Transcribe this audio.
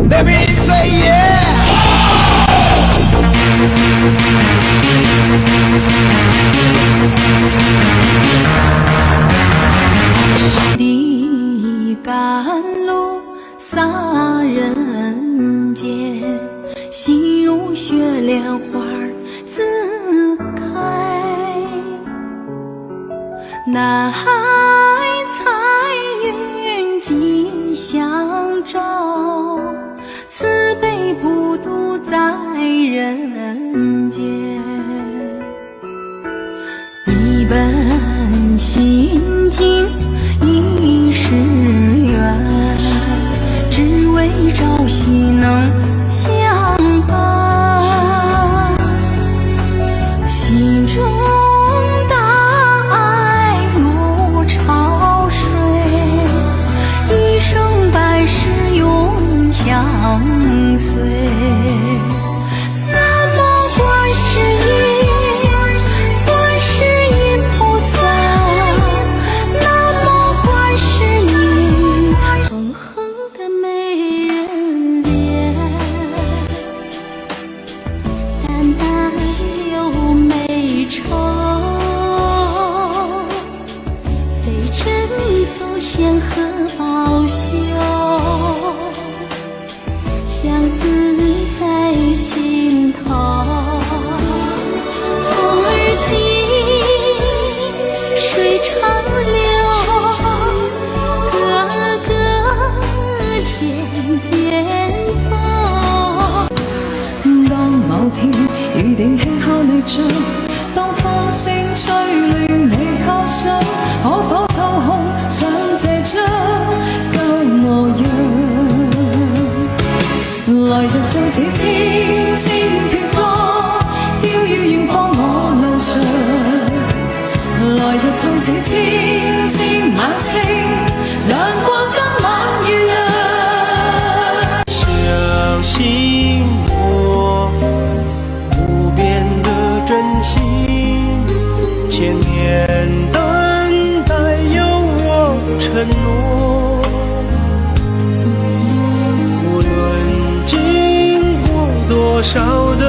Let me say yeah。 的甘露洒人间，心如雪莲花自开。南海彩云吉祥照，慈悲普渡在人间。一本心经一世缘，只为朝夕能相伴。心中大爱如潮水，一生百世永相随。南无观世音，观世音菩萨。南无观世音，恒恒的美人脸，淡淡柳眉愁，飞针走线和宝绣，相思在心头。风儿轻，水长流，哥哥天边走。當某天預定輕敲你窗，當風聲吹亂你靠想，可否抽空上這張舊模樣？來日縱使千千闕歌，飄於遠方我路上。來日縱使千千晚星，亮過今晚月亮。相信我不变的真心，千年等待有我承诺。无论经过多少的